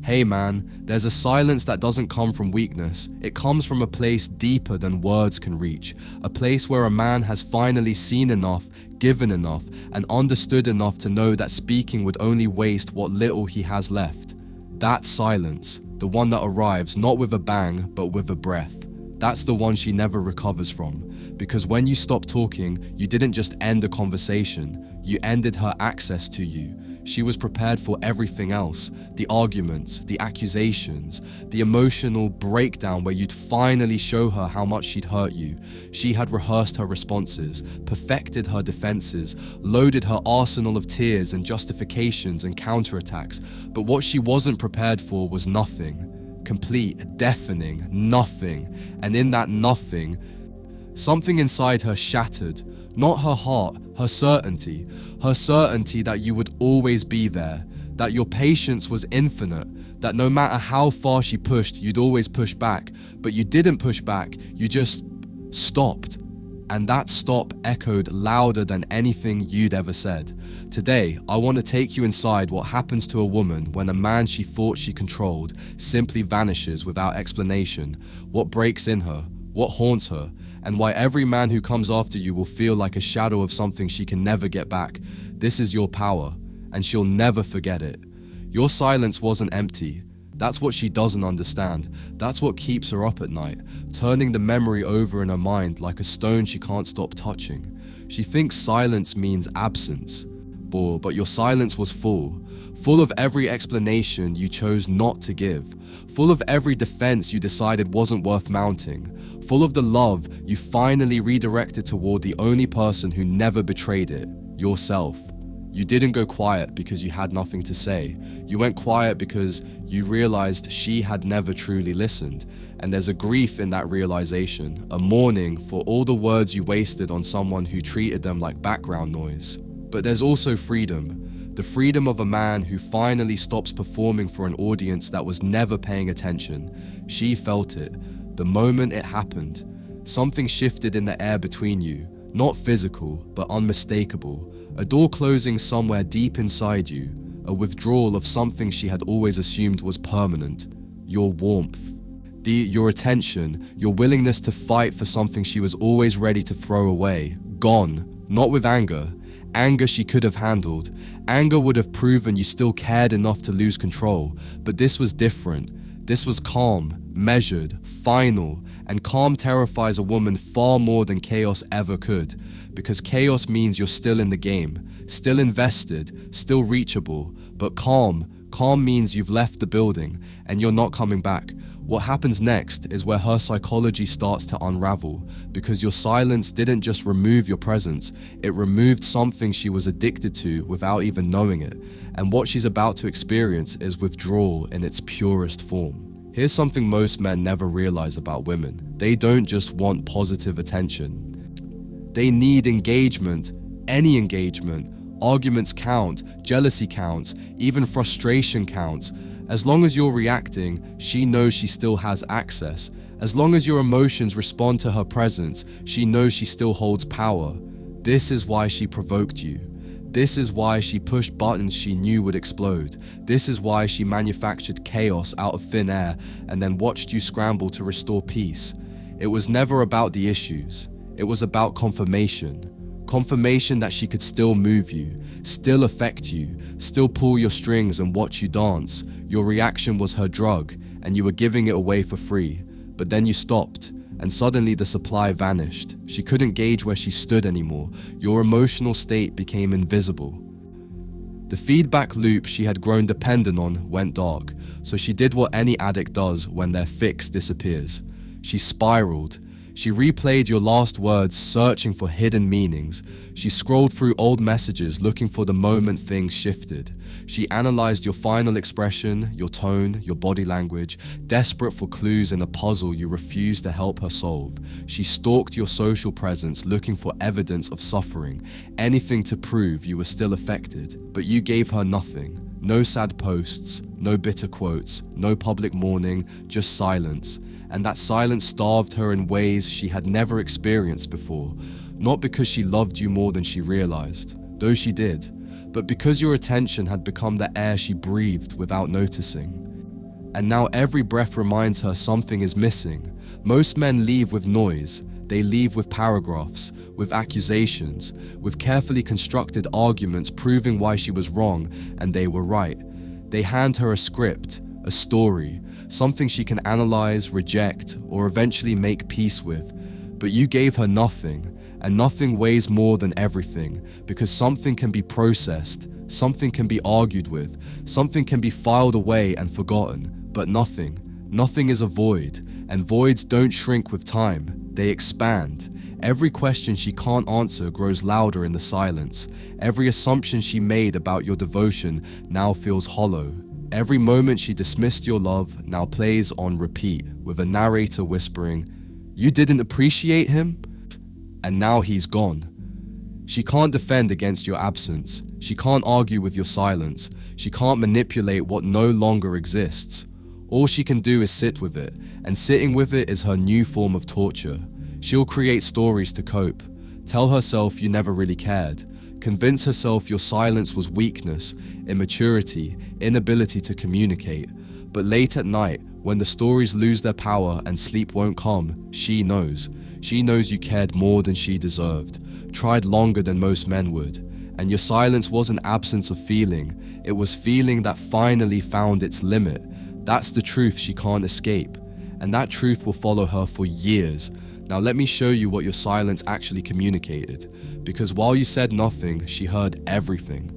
Hey man, there's a silence that doesn't come from weakness. It comes from a place deeper than words can reach. A place where a man has finally seen enough, given enough, and understood enough to know that speaking would only waste what little he has left. That silence, the one that arrives not with a bang, but with a breath. That's the one she never recovers from. Because when you stop talking, you didn't just end a conversation, you ended her access to you. She was prepared for everything else, the arguments, the accusations, the emotional breakdown where you'd finally show her how much she'd hurt you. She had rehearsed her responses, perfected her defenses, loaded her arsenal of tears and justifications and counterattacks, but what she wasn't prepared for was nothing. Complete, deafening, nothing. And in that nothing, something inside her shattered. Not her heart, her certainty that you would always be there, that your patience was infinite, that no matter how far she pushed, you'd always push back, but you didn't push back, you just stopped. And that stop echoed louder than anything you'd ever said. Today, I want to take you inside what happens to a woman when a man she thought she controlled simply vanishes without explanation, what breaks in her, what haunts her, and why every man who comes after you will feel like a shadow of something she can never get back. This is your power, and she'll never forget it. Your silence wasn't empty. That's what she doesn't understand. That's what keeps her up at night, turning the memory over in her mind like a stone she can't stop touching. She thinks silence means absence. But your silence was full of every explanation you chose not to give, full of every defense you decided wasn't worth mounting, full of the love you finally redirected toward the only person who never betrayed it, yourself. You didn't go quiet because you had nothing to say. You went quiet because you realized she had never truly listened. And there's a grief in that realization, a mourning for all the words you wasted on someone who treated them like background noise. But there's also freedom. The freedom of a man who finally stops performing for an audience that was never paying attention. She felt it. The moment it happened, something shifted in the air between you. Not physical, but unmistakable. A door closing somewhere deep inside you. A withdrawal of something she had always assumed was permanent. Your warmth. Your attention. Your willingness to fight for something she was always ready to throw away. Gone. Not with anger. Anger she could have handled. Anger would have proven you still cared enough to lose control. But this was different. This was calm, measured, final, and calm terrifies a woman far more than chaos ever could. Because chaos means you're still in the game, still invested, still reachable. But calm means you've left the building and you're not coming back. What happens next is where her psychology starts to unravel, because your silence didn't just remove your presence, it removed something she was addicted to without even knowing it. And what she's about to experience is withdrawal in its purest form. Here's something most men never realize about women. They don't just want positive attention. They need engagement, any engagement. Arguments count, jealousy counts, even frustration counts. As long as you're reacting, she knows she still has access. As long as your emotions respond to her presence, she knows she still holds power. This is why she provoked you. This is why she pushed buttons she knew would explode. This is why she manufactured chaos out of thin air and then watched you scramble to restore peace. It was never about the issues. It was about confirmation. Confirmation that she could still move you, still affect you, still pull your strings and watch you dance. Your reaction was her drug, and you were giving it away for free. But then you stopped, and suddenly the supply vanished. She couldn't gauge where she stood anymore. Your emotional state became invisible. The feedback loop she had grown dependent on went dark, so she did what any addict does when their fix disappears. She spiraled. She replayed your last words, searching for hidden meanings. She scrolled through old messages, looking for the moment things shifted. She analyzed your final expression, your tone, your body language, desperate for clues in a puzzle you refused to help her solve. She stalked your social presence, looking for evidence of suffering, anything to prove you were still affected. But you gave her nothing. No sad posts, no bitter quotes, no public mourning, just silence. And that silence starved her in ways she had never experienced before, not because she loved you more than she realized, though she did, but because your attention had become the air she breathed without noticing. And now every breath reminds her something is missing. Most men leave with noise. They leave with paragraphs, with accusations, with carefully constructed arguments proving why she was wrong and they were right. They hand her a script, a story, something she can analyze, reject, or eventually make peace with. But you gave her nothing, and nothing weighs more than everything, because something can be processed, something can be argued with, something can be filed away and forgotten, but nothing is a void, and voids don't shrink with time, they expand. Every question she can't answer grows louder in the silence. Every assumption she made about your devotion now feels hollow. Every moment she dismissed your love now plays on repeat, with a narrator whispering, "You didn't appreciate him? And now he's gone." She can't defend against your absence. She can't argue with your silence. She can't manipulate what no longer exists. All she can do is sit with it, and sitting with it is her new form of torture. She'll create stories to cope, tell herself you never really cared, convince herself your silence was weakness, immaturity, inability to communicate. But late at night, when the stories lose their power and sleep won't come, she knows. She knows you cared more than she deserved, tried longer than most men would. And your silence wasn't absence of feeling, it was feeling that finally found its limit. That's the truth she can't escape, and that truth will follow her for years. Now let me show you what your silence actually communicated, because while you said nothing, she heard everything.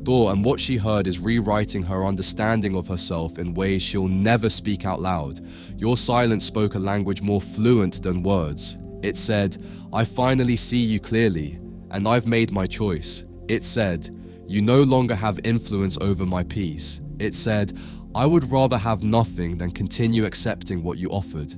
And what she heard is rewriting her understanding of herself in ways she'll never speak out loud. Your silence spoke a language more fluent than words. It said, "I finally see you clearly, and I've made my choice." It said, "You no longer have influence over my peace." It said, "I would rather have nothing than continue accepting what you offered."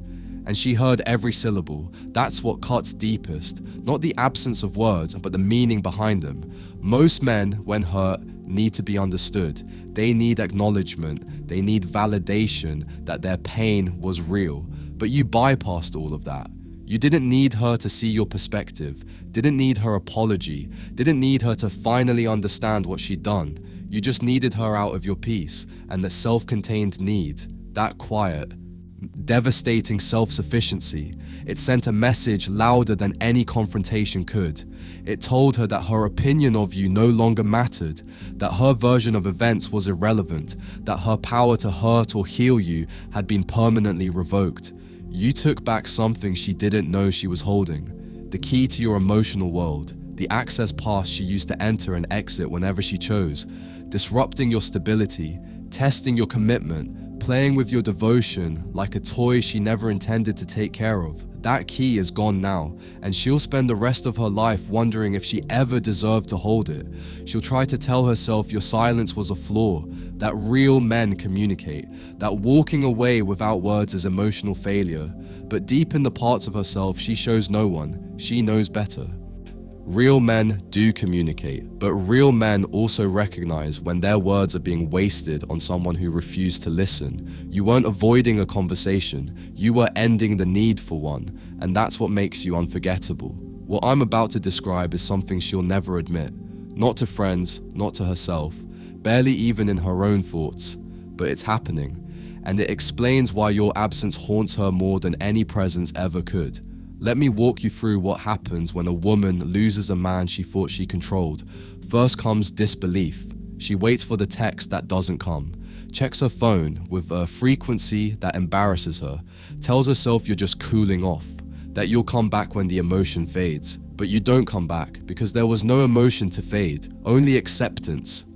And she heard every syllable. That's what cuts deepest. Not the absence of words, but the meaning behind them. Most men, when hurt, need to be understood. They need acknowledgement. They need validation that their pain was real. But you bypassed all of that. You didn't need her to see your perspective, didn't need her apology, didn't need her to finally understand what she'd done. You just needed her out of your peace, and the self-contained need, that quiet, devastating self-sufficiency. It sent a message louder than any confrontation could. It told her that her opinion of you no longer mattered, that her version of events was irrelevant, that her power to hurt or heal you had been permanently revoked. You took back something she didn't know she was holding, the key to your emotional world, the access pass she used to enter and exit whenever she chose, disrupting your stability, testing your commitment, playing with your devotion like a toy she never intended to take care of. That key is gone now, and she'll spend the rest of her life wondering if she ever deserved to hold it. She'll try to tell herself your silence was a flaw, that real men communicate, that walking away without words is emotional failure. But deep in the parts of herself she shows no one, she knows better. Real men do communicate, but real men also recognize when their words are being wasted on someone who refused to listen. You weren't avoiding a conversation, you were ending the need for one, and that's what makes you unforgettable. What I'm about to describe is something she'll never admit. Not to friends, not to herself, barely even in her own thoughts, but it's happening. And it explains why your absence haunts her more than any presence ever could. Let me walk you through what happens when a woman loses a man she thought she controlled. First comes disbelief. She waits for the text that doesn't come, checks her phone with a frequency that embarrasses her, tells herself you're just cooling off, that you'll come back when the emotion fades. But you don't come back because there was no emotion to fade, only acceptance.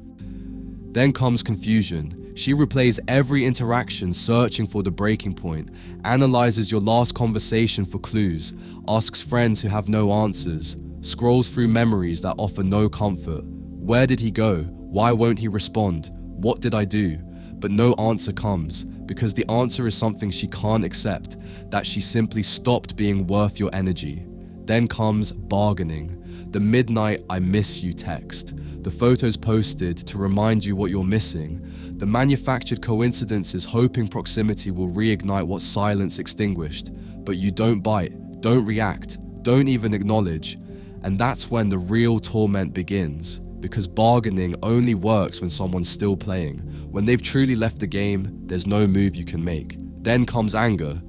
Then comes confusion. She replays every interaction searching for the breaking point, analyzes your last conversation for clues, asks friends who have no answers, scrolls through memories that offer no comfort. Where did he go? Why won't he respond? What did I do? But no answer comes, because the answer is something she can't accept, that she simply stopped being worth your energy. Then comes bargaining. The midnight "I miss you" text, the photos posted to remind you what you're missing, the manufactured coincidences hoping proximity will reignite what silence extinguished. But you don't bite, don't react, don't even acknowledge. And that's when the real torment begins. because bargaining only works when someone's still playing. When they've truly left the game, there's no move you can make. Then comes anger.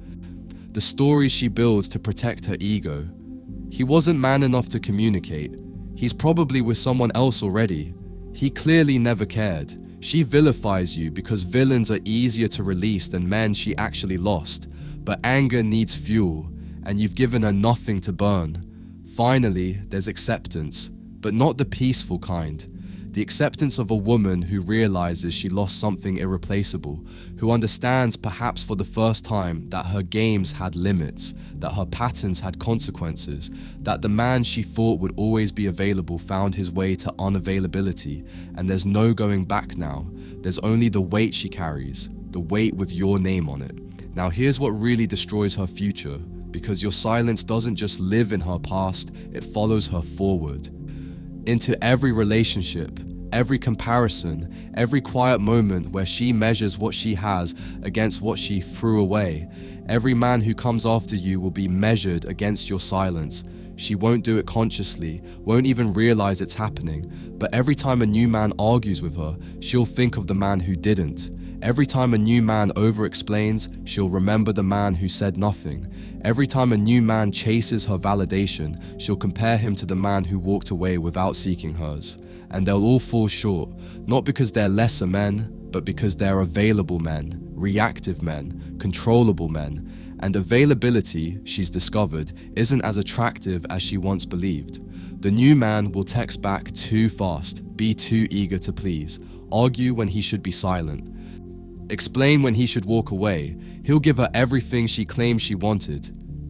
The stories she builds to protect her ego. He wasn't man enough to communicate. He's probably with someone else already. He clearly never cared. She vilifies you because villains are easier to release than men she actually lost. But anger needs fuel, and you've given her nothing to burn. Finally, there's acceptance, but not the peaceful kind. The acceptance of a woman who realizes she lost something irreplaceable, who understands perhaps for the first time that her games had limits, that her patterns had consequences, that the man she thought would always be available found his way to unavailability, and there's no going back now. There's only the weight she carries, the weight with your name on it. Now here's what really destroys her future, because your silence doesn't just live in her past, it follows her forward. Into every relationship, every comparison, every quiet moment where she measures what she has against what she threw away. Every man who comes after you will be measured against your silence. She won't do it consciously, won't even realize it's happening, but every time a new man argues with her, she'll think of the man who didn't. Every time a new man over-explains, she'll remember the man who said nothing. Every time a new man chases her validation, she'll compare him to the man who walked away without seeking hers. And they'll all fall short, not because they're lesser men, but because they're available men, reactive men, controllable men. And availability, she's discovered, isn't as attractive as she once believed. The new man will text back too fast, be too eager to please, argue when he should be silent, explain when he should walk away. He'll give her everything she claims she wanted,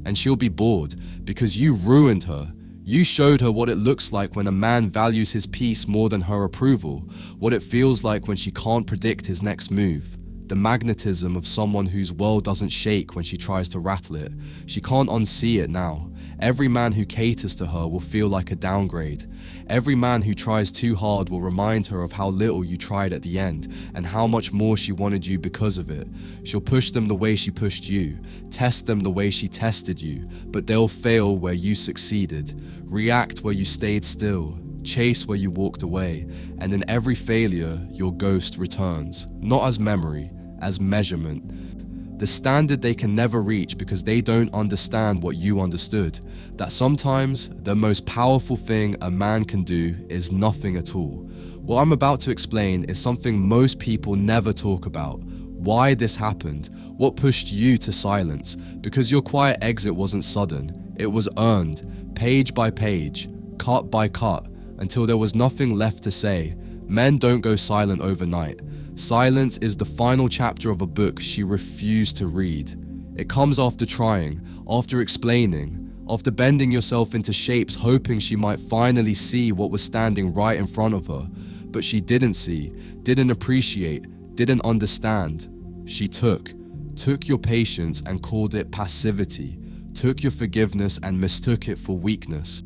and she'll be bored because you ruined her. You showed her what it looks like when a man values his peace more than her approval, what it feels like when she can't predict his next move. The magnetism of someone whose world doesn't shake when she tries to rattle it. She can't unsee it now. Every man who caters to her will feel like a downgrade. Every man who tries too hard will remind her of how little you tried at the end and how much more she wanted you because of it. She'll push them the way she pushed you, test them the way she tested you, but they'll fail where you succeeded, react where you stayed still, chase where you walked away, and in every failure, your ghost returns, not as memory, as measurement. The standard they can never reach because they don't understand what you understood. That sometimes the most powerful thing a man can do is nothing at all. What I'm about to explain is something most people never talk about. Why this happened, what pushed you to silence, because your quiet exit wasn't sudden. It was earned, page by page, cut by cut, until there was nothing left to say. Men don't go silent overnight. Silence is the final chapter of a book she refused to read. It comes after trying, after explaining, after bending yourself into shapes hoping she might finally see what was standing right in front of her. But she didn't see, didn't appreciate, didn't understand. She took your patience and called it passivity, took your forgiveness and mistook it for weakness.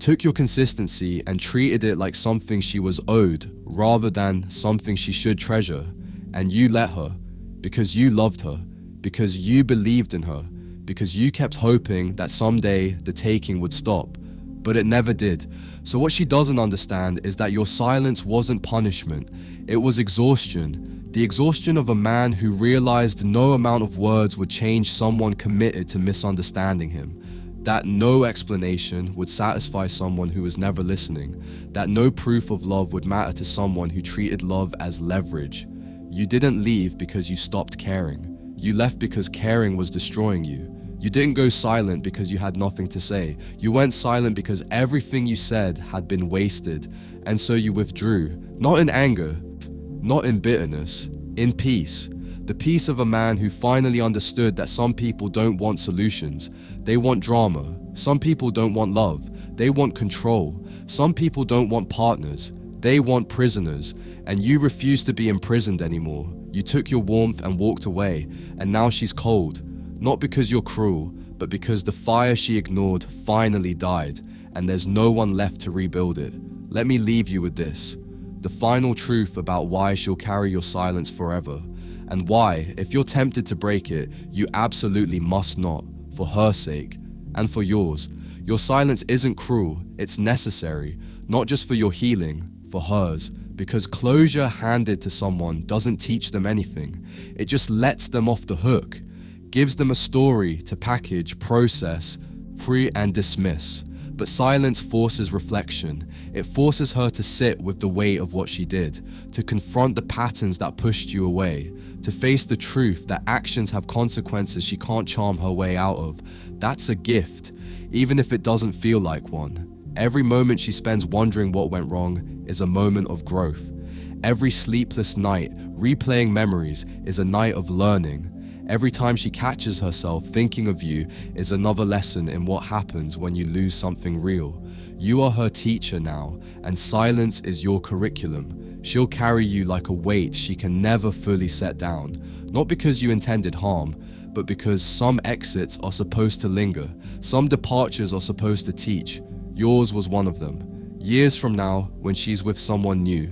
Took your consistency and treated it like something she was owed rather than something she should treasure. And you let her, because you loved her, because you believed in her, because you kept hoping that someday the taking would stop. But it never did. So what she doesn't understand is that your silence wasn't punishment, it was exhaustion. The exhaustion of a man who realized no amount of words would change someone committed to misunderstanding him. That no explanation would satisfy someone who was never listening. That no proof of love would matter to someone who treated love as leverage. You didn't leave because you stopped caring. You left because caring was destroying you. You didn't go silent because you had nothing to say. You went silent because everything you said had been wasted. And so you withdrew, not in anger, not in bitterness, in peace. The peace of a man who finally understood that some people don't want solutions. They want drama. Some people don't want love. They want control. Some people don't want partners. They want prisoners. And you refuse to be imprisoned anymore. You took your warmth and walked away. And now she's cold. Not because you're cruel, but because the fire she ignored finally died. And there's no one left to rebuild it. Let me leave you with this. The final truth about why she'll carry your silence forever. And why, if you're tempted to break it, you absolutely must not, for her sake, and for yours. Your silence isn't cruel, it's necessary, not just for your healing, for hers, because closure handed to someone doesn't teach them anything. It just lets them off the hook, gives them a story to package, process, free and dismiss. But silence forces reflection. It forces her to sit with the weight of what she did, to confront the patterns that pushed you away, to face the truth that actions have consequences she can't charm her way out of. That's a gift, even if it doesn't feel like one. Every moment she spends wondering what went wrong is a moment of growth. Every sleepless night, replaying memories, is a night of learning. Every time she catches herself thinking of you is another lesson in what happens when you lose something real. You are her teacher now, and silence is your curriculum. She'll carry you like a weight she can never fully set down, not because you intended harm, but because some exits are supposed to linger, some departures are supposed to teach. Yours was one of them. Years from now, when she's with someone new,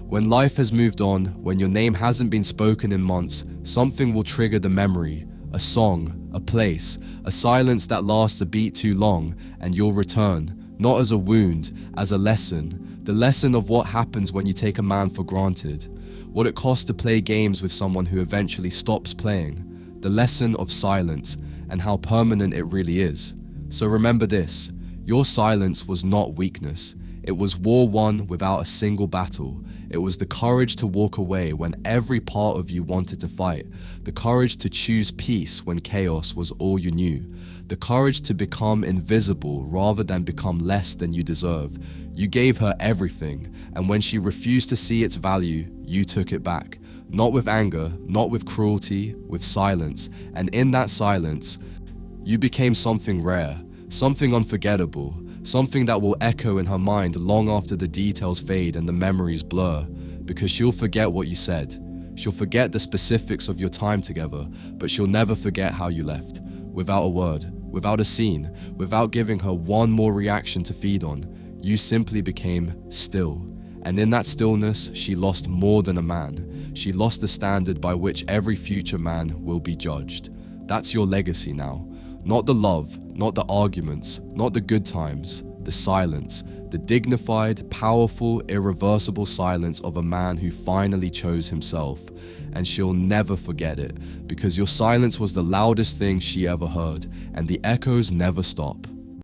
when life has moved on, when your name hasn't been spoken in months, something will trigger the memory. A song, a place, a silence that lasts a beat too long, and you'll return, not as a wound, as a lesson. The lesson of what happens when you take a man for granted. What it costs to play games with someone who eventually stops playing. The lesson of silence, and how permanent it really is. So remember this, your silence was not weakness. It was war won without a single battle. It was the courage to walk away when every part of you wanted to fight. The courage to choose peace when chaos was all you knew. The courage to become invisible rather than become less than you deserve. You gave her everything, and when she refused to see its value, you took it back. Not with anger, not with cruelty, with silence. And in that silence, you became something rare, something unforgettable. Something that will echo in her mind long after the details fade and the memories blur, because she'll forget what you said. She'll forget the specifics of your time together, but she'll never forget how you left. Without a word, without a scene, without giving her one more reaction to feed on, you simply became still. And in that stillness, she lost more than a man. She lost the standard by which every future man will be judged. That's your legacy now. Not the love, not the arguments, not the good times, the silence, the dignified, powerful, irreversible silence of a man who finally chose himself. And she'll never forget it, because your silence was the loudest thing she ever heard, and the echoes never stop.